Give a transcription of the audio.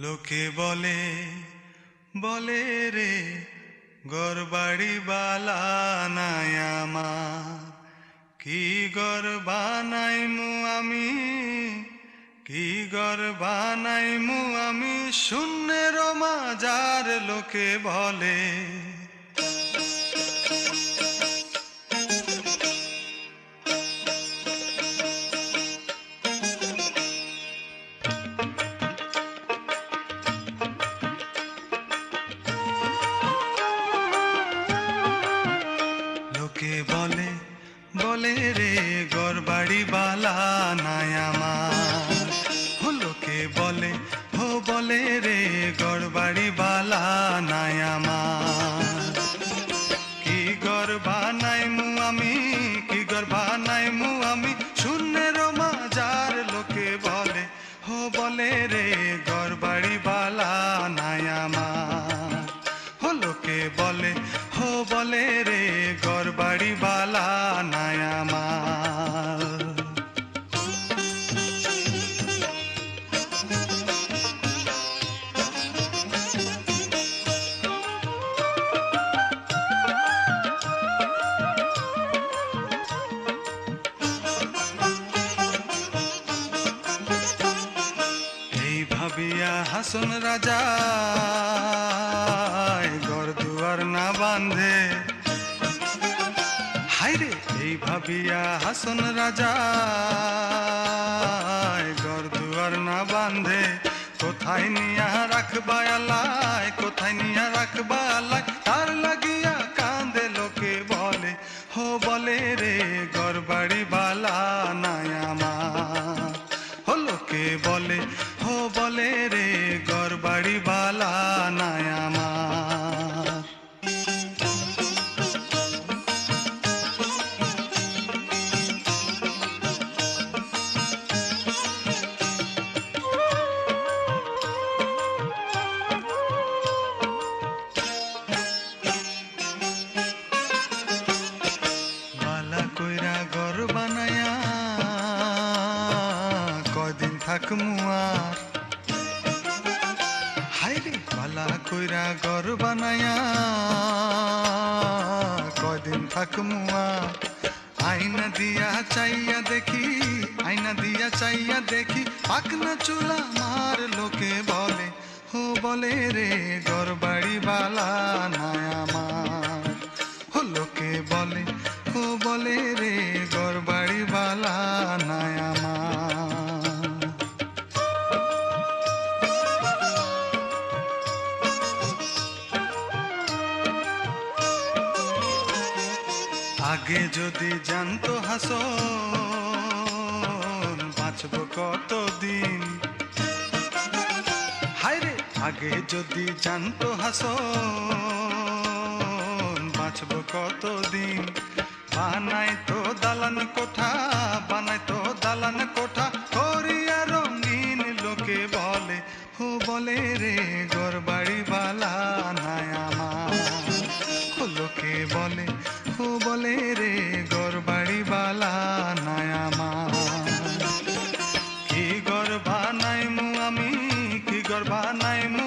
লোকে বলে বলে রে ঘর বাড়ি বালা নাই আমার, কি ঘর বানাইমু আমি, কি ঘর বানাইমু আমি শূন্যের মাজার লোকে বলে। লোকে বলে বলে রে ঘর বাড়ি বালা নাই আমার, লোকে বলে বলে রে ঘর বাড়ি বালা নাই আমার, কি ঘর বানাইমু আমি, কি ঘর বানাইমু আমি শূন্যের মাজার লোকে বলে বলে রে ঘর বাড়ি বালা নাই আমার, লোকে বলে বলে রে ঘর বাড়ি বালা নাই আমার। এই ভাবিয়া হাসন রাজা ঘর দুয়ার না বাঁধে, হাইরে এই ভাবিয়া হাসন রাজা ঘর দুয়ার না বাঁধে, কোথায় নিয়া রাখবা আল্লাহ, কোথায় নিয়া রাখবা আল্লাহ তার লাগিয়া কান্দে লোকে বলে বলে রে ঘর বাড়ি বালা নাই আমার, লোকে বলে বলে রে ঘর বাড়ি বালা নাই আমার। বালা কইরা ঘর বানায়া কদিন থাকমু আর, হাইরে বালা কইরা ঘর বানায়া কদিন থাকমু আর, আয়না দিয়া চাইয়া দেখি, আয়না দিয়া চাইয়া দেখি পাকনা চুলা মার লোকে বলে বলে রে ঘর বাড়ি বালা নাই আমার, লোকে বলে বলে রে ঘর বাড়ি বালা নাই আমার। আগে যদি জানতো হাসন বাঁচবো কতদিন, হায়রে আগে যদি জানতো হাসন বাঁচবো কতদিন, বানাই তো দালান কোঠা, বানাই তো দালান কোঠা করিয়া রঙিন লোকে বলে বলে রে ঘর বাড়ি বালা নাই আমার, লোকে বলে বলে রে ঘর বাড়ি বালা নাই আমার, কি ঘর বানাইমু আমি, কি ঘর বানাইমু